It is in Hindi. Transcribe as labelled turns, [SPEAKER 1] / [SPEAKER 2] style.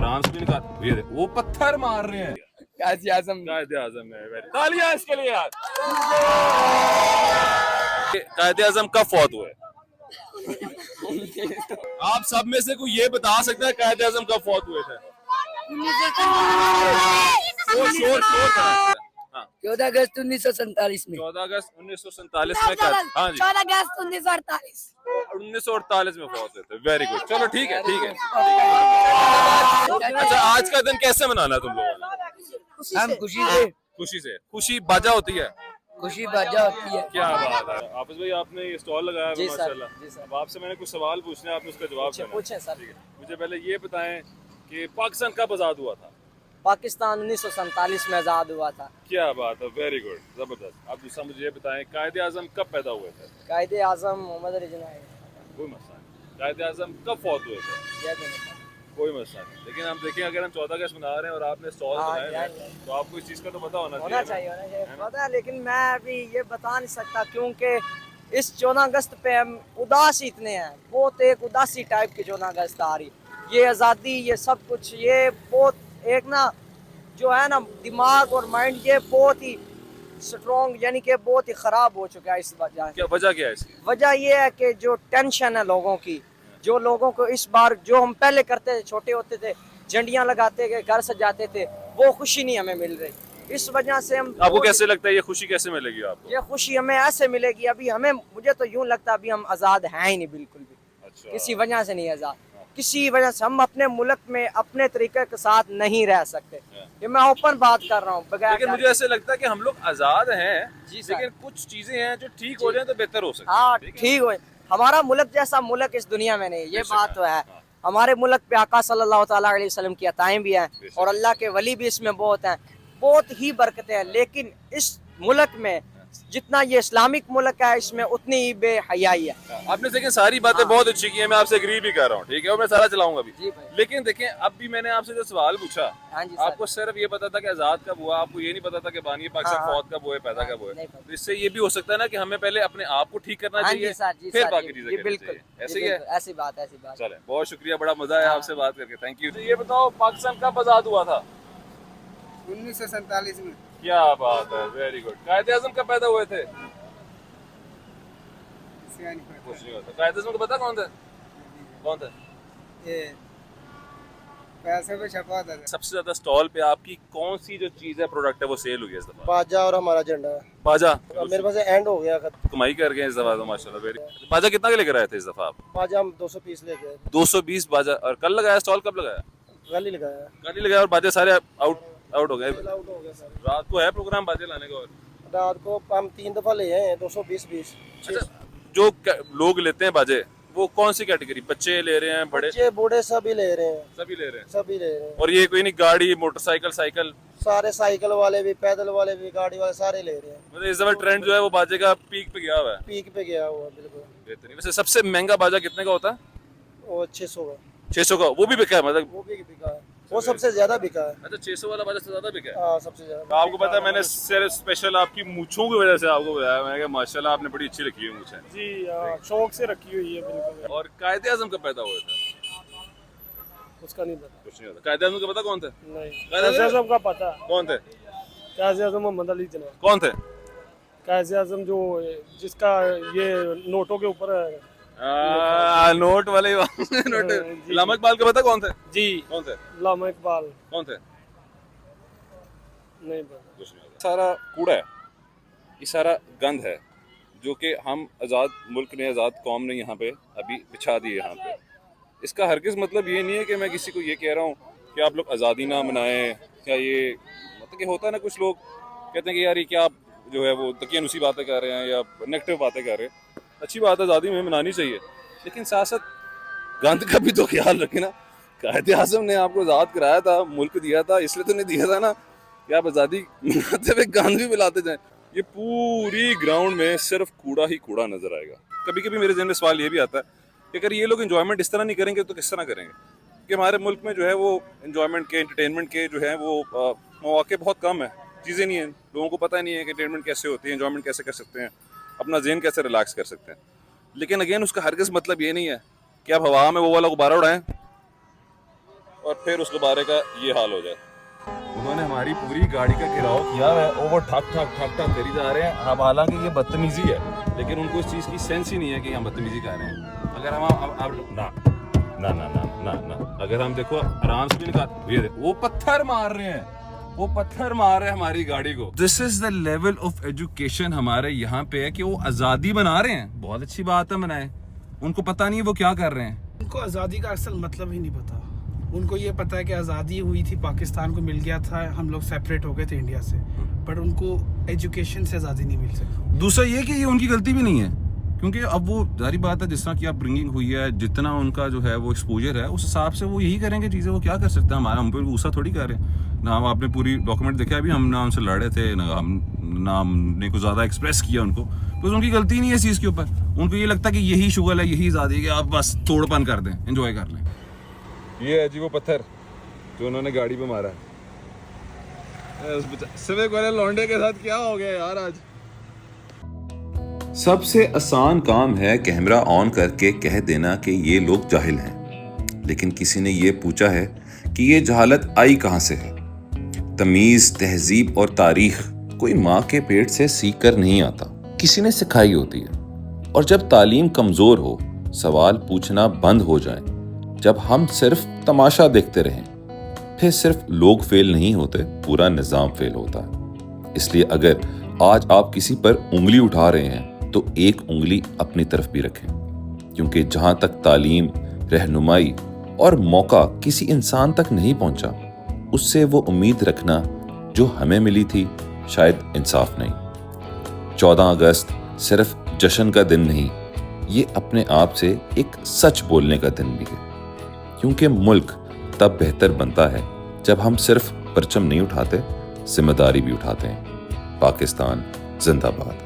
[SPEAKER 1] आराम से भी निकाल। ये वो पत्थर मार रहे हैं।
[SPEAKER 2] कायदे
[SPEAKER 1] आजम है। तालियां इसके लिए यार। कायदे आजम कब फौत हुए? आप सब में से कोई ये बता सकता है कायदे आजम कब फौत हुए थे? शोर
[SPEAKER 2] 14 अगस्त 1947 में।
[SPEAKER 1] 14 अगस्त 1947 में। हाँ जी,
[SPEAKER 3] 14 अगस्त 1948।
[SPEAKER 1] 1948 में फौत हुए थे। वेरी गुड, चलो ठीक है ठीक है। अच्छा, आज का दिन कैसे मनाना है तुम लोगों ने?
[SPEAKER 2] हम खुशी से
[SPEAKER 1] खुशी बाजा होती है।
[SPEAKER 2] खुशी बाजा होती है।
[SPEAKER 1] क्या बात है। हाफिज भाई, आपने ये स्टॉल लगाया है माशाल्लाह।
[SPEAKER 2] जी सर।
[SPEAKER 1] अब आपसे मैंने कुछ सवाल पूछने, आपने उसका जवाब देना है।
[SPEAKER 2] पूछें सर।
[SPEAKER 1] ठीक है, मुझे पहले ये बताएं कि पाकिस्तान कब आजाद हुआ था?
[SPEAKER 2] पाकिस्तान 1947 में आजाद हुआ था।
[SPEAKER 1] क्या बात है, वेरी गुड, जबरदस्त। आप दूसरा मुझे ये बताएं, कायदे आजम कब पैदा हुए थे?
[SPEAKER 2] कायदे आजम मोहम्मद अली जिन्ना।
[SPEAKER 1] कोई मसला नहीं। कायदे आजम कब फौत हुए थे? कोई मसला नहीं। लेकिन हम देखें, अगर हम 14 अगस्त मना रहे हैं और आपने स्टॉल बनाए हैं, तो आपको इस चीज का तो पता होना चाहिए।
[SPEAKER 2] पता है, लेकिन मैं अभी ये बता नहीं सकता क्योंकि इस 14 अगस्त पे हम उदास इतने हैं, बहुत एक उदासी टाइप की 14 अगस्त आ रही। ये आज़ादी, ये सब कुछ, ये बहुत एक ना जो है ना दिमाग और माइंड, ये बहुत ही स्ट्रॉन्ग यानी कि बहुत ही ख़राब हो चुका है। इस वजह
[SPEAKER 1] क्या वजह क्या है इसकी?
[SPEAKER 2] वजह ये है कि जो टेंशन है लोगों की, जो लोगों को इस बार जो हम पहले करते थे, छोटे होते थे, झंडियाँ लगाते थे, घर सजाते थे, वो खुशी नहीं हमें मिल रही। इस वजह से हम,
[SPEAKER 1] आपको कैसे लगता है ये खुशी कैसे मिलेगी आपको?
[SPEAKER 2] ये खुशी हमें ऐसे मिलेगी, अभी हमें, मुझे तो यूं लगता है अभी हम आज़ाद हैं ही नहीं बिल्कुल भी।
[SPEAKER 1] अच्छा।
[SPEAKER 2] किसी वजह से नहीं आज़ाद, किसी वजह से हम अपने मुल्क में अपने तरीके के साथ नहीं रह सकते। ये मैं ओपन बात कर रहा हूँ।
[SPEAKER 1] लेकिन मुझे ऐसे लगता है कि हम लोग आजाद हैं, लेकिन कुछ चीजें हैं जो ठीक हो जाए तो बेहतर हो सकती है।
[SPEAKER 2] हाँ ठीक हो, हमारा मुल्क जैसा मुल्क इस दुनिया में नहीं, ये बात तो है। हमारे मुल्क पे आका सल्लल्लाहु ताला अलैहि वसल्लम की अताएं भी हैं और अल्लाह के वली भी इसमें बहुत हैं, बहुत ही बरकतें हैं। लेकिन इस मुल्क में जितना ये इस्लामिक मुल्क है, इसमें उतनी ही बेहयाई है।
[SPEAKER 1] आपने देखिए सारी बातें बहुत अच्छी की हैं, मैं आपसे एग्री भी कर रहा हूँ, ठीक है, और मैं सारा चलाऊंगा भी। लेकिन देखें, अब भी मैंने आपसे जो सवाल पूछा, आपको सिर्फ ये पता था कि आजाद कब हुआ, आपको ये नहीं पता था कि बानी पाकिस्तान फौत कब हुए, पैदा कब हुए। तो इससे ये भी हो सकता है ना कि हमें पहले अपने आप को ठीक करना चाहिए, फिर बाकी चीजें। बिल्कुल ऐसे ही है।
[SPEAKER 2] ऐसी बात।
[SPEAKER 1] चले, बहुत शुक्रिया, बड़ा मजा आया आपसे बात करके, थैंक यू। ये बताओ, पाकिस्तान कब आजाद हुआ था?
[SPEAKER 4] 1947 में।
[SPEAKER 1] क्या बात है, वेरी गुड। कायदे आजम कब पैदा हुए थे? कायदे आजम को पता कौन थे? कौन थे?
[SPEAKER 4] ये पैसे पे छपा था।
[SPEAKER 1] सबसे ज्यादा स्टॉल पे आपकी कौन सी जो चीज है, प्रोडक्ट है, वो सेल हुई है इस दफा?
[SPEAKER 4] बाजा और हमारा झंडा।
[SPEAKER 1] बाजा
[SPEAKER 4] मेरे पास एंड हो गया।
[SPEAKER 1] कमाई कर गए इस दफा तो माशाल्लाह। वेरी। बाजा कितना के लेकर आए थे इस दफा आप?
[SPEAKER 4] बाजा हम 200 पीस लेके आए।
[SPEAKER 1] 220 बाजा। और कल लगाया स्टॉल? कब लगाया?
[SPEAKER 4] कल ही लगाया।
[SPEAKER 1] कल ही लगाया और बाजे सारे आउट हो गए।
[SPEAKER 4] आउट हो गया सर।
[SPEAKER 1] रात को है प्रोग्राम बाजे लाने का? और
[SPEAKER 4] रात को हम 3 दफा ले आए हैं 220 पीस।
[SPEAKER 1] जो लोग लेते हैं बाजे, वो कौन सी कैटेगरी? बच्चे ले रहे हैं, बड़े,
[SPEAKER 4] बच्चे बूढ़े सभी ले रहे हैं।
[SPEAKER 1] सभी ले रहे हैं।
[SPEAKER 4] सभी ले रहे हैं।
[SPEAKER 1] और ये कोई नहीं, गाड़ी, मोटरसाइकिल, साइकिल,
[SPEAKER 4] सारे साइकिल वाले भी, पैदल वाले भी, गाड़ी वाले सारे ले रहे हैं।
[SPEAKER 1] मतलब इस दफा ट्रेंड जो है वो बाजे का पीक पे गया हुआ है।
[SPEAKER 4] पीक पे गया हुआ बिल्कुल।
[SPEAKER 1] बेहतरीन। वैसे सबसे महंगा बाजा कितने का होता है?
[SPEAKER 4] वो 600 का।
[SPEAKER 1] 600 का? वो भी बिका है? मतलब
[SPEAKER 4] वो भी बिका है, वो सबसे ज्यादा बिका है।
[SPEAKER 1] अच्छा, 600 वाला बाजा से ज्यादा बिका है?
[SPEAKER 4] हाँ, सबसे ज्यादा।
[SPEAKER 1] तो आपको पता है, मैंने सिर्फ स्पेशल आपकी मूंछों की वजह से आपको बताया, मैंने कहा माशाल्लाह आपने बड़ी अच्छी रखी है मूंछें।
[SPEAKER 4] जी शौक से रखी हुई है बिल्कुल।
[SPEAKER 1] और कायदे आजम कब पैदा हुए थे?
[SPEAKER 4] उसका नहीं पता।
[SPEAKER 1] कुछ नहीं पता। कायदे आजम का पता कौन थे?
[SPEAKER 4] नहीं। कायदे आजम का पता।
[SPEAKER 1] कौन थे?
[SPEAKER 4] कायदे आजम मोहम्मद अली जिन्ना।
[SPEAKER 1] कौन थे?
[SPEAKER 4] कायदे आजम जो जिसका ये नोटों के ऊपर
[SPEAKER 1] नोट वाले नोट। अल्लामा इकबाल का पता कौन थे?
[SPEAKER 4] जी।
[SPEAKER 1] कौन थे?
[SPEAKER 4] अल्लामा इकबाल।
[SPEAKER 1] कौन थे?
[SPEAKER 4] नहीं पता।
[SPEAKER 1] कुछ नहीं पता। सारा कूड़ा है, ये सारा गंद है जो कि हम आज़ाद मुल्क ने, आज़ाद कौम ने यहाँ पे अभी बिछा दी है यहाँ पे। इसका हरगिज़ मतलब ये नहीं है कि मैं किसी को ये कह रहा हूँ कि आप लोग आज़ादी ना मनाएं, क्या ये मतलब कि होता है ना, कुछ लोग कहते हैं कि यार ये क्या जो है वो दकियानुसी बातें कर रहे हैं या नेगेटिव बातें कर रहे हैं। अच्छी बात है, आज़ादी में मनानी चाहिए, लेकिन साथ साथ गंद का भी तो ख्याल रखें ना। कायदे आज़म ने आपको आज़ाद कराया था, मुल्क दिया था, इसलिए तो नहीं दिया था ना कि आप आज़ादी मनाते हुए गंद भी मिलाते जाएं। ये पूरी ग्राउंड में सिर्फ कूड़ा ही कूड़ा नजर आएगा। कभी कभी मेरे जहन में सवाल ये भी आता है कि अगर ये लोग एंजॉयमेंट इस तरह नहीं करेंगे तो किस तरह करेंगे? कि हमारे मुल्क में जो है वो एंजॉयमेंट के, एंटरटेनमेंट के जो है वो मौके बहुत कम है, चीज़ें नहीं हैं, लोगों को पता नहीं है कि एंटरटेनमेंट कैसे होती है, एंजॉयमेंट कैसे कर सकते हैं, अपना जहन कैसे रिलैक्स कर सकते हैं। लेकिन अगेन उसका हरगिज़ मतलब ये नहीं है कि आप हवा में वो वाला गुब्बारा उड़ाएं और फिर उस गुब्बारे का ये हाल हो जाए। उन्होंने हमारी पूरी गाड़ी का घेराव किया है और वो ठक ठक ठक ठक करी जा रहे हैं। अब हालांकि ये बदतमीजी है, लेकिन उनको इस चीज़ की सेंस ही नहीं है कि हम बदतमीजी कर रहे हैं। अगर हम अब ना ना ना ना ना ना अगर हम देखो आराम से भी निकाल, ये वो पत्थर मार रहे हैं, वो पत्थर मार रहे हैं हमारी गाड़ी को। This is the level of education हमारे यहाँ पे है कि वो आज़ादी बना रहे हैं। बहुत अच्छी बात है, बनाए। उनको पता नहीं है वो क्या कर रहे हैं।
[SPEAKER 3] उनको आज़ादी का असल मतलब ही नहीं पता। उनको ये पता है कि आज़ादी हुई थी, पाकिस्तान को मिल गया था, हम लोग सेपरेट हो गए थे इंडिया से, बट उनको एजुकेशन से आज़ादी नहीं मिल सकती।
[SPEAKER 1] दूसरा ये कि ये उनकी गलती भी नहीं है, क्योंकि अब वो जारी बात है, जिस तरह की आप ब्रिंगिंग हुई है, जितना उनका जो है वो एक्सपोजर है, उस हिसाब से वो यही करेंगे चीज़ें। वो क्या कर सकते हैं, हमारा हम पे गुस्सा थोड़ी कर रहे हैं ना। हम आपने पूरी डॉक्यूमेंट देखा, अभी हम ना उनसे लड़े थे ना हमने कुछ ज़्यादा एक्सप्रेस किया उनको, तो उनकी गलती नहीं है इस चीज़ के ऊपर। उनको ये लगता है कि यही शुगल है, यही आज़ादी है कि आप बस तोड़पन कर दें, एंजॉय कर लें। ये है जी वो पत्थर जो उन्होंने गाड़ी पे मारा है। सिविक वाले लौंडे के साथ क्या हो गया यार आज।
[SPEAKER 5] सबसे आसान काम है कैमरा ऑन करके कह देना कि ये लोग जाहिल हैं, लेकिन किसी ने ये पूछा है कि ये जहालत आई कहाँ से है। तमीज़, तहजीब और तारीख कोई माँ के पेट से सीख कर नहीं आता, किसी ने सिखाई होती है। और जब तालीम कमज़ोर हो, सवाल पूछना बंद हो जाए, जब हम सिर्फ तमाशा देखते रहें, फिर सिर्फ लोग फेल नहीं होते, पूरा निज़ाम फेल होता है। इसलिए अगर आज आप किसी पर उंगली उठा रहे हैं तो एक उंगली अपनी तरफ भी रखें, क्योंकि जहां तक तालीम, रहनुमाई और मौका किसी इंसान तक नहीं पहुंचा, उससे वो उम्मीद रखना जो हमें मिली थी शायद इंसाफ नहीं। 14 अगस्त सिर्फ जश्न का दिन नहीं, ये अपने आप से एक सच बोलने का दिन भी है, क्योंकि मुल्क तब बेहतर बनता है जब हम सिर्फ परचम नहीं उठाते, जिम्मेदारी भी उठाते हैं। पाकिस्तान जिंदाबाद।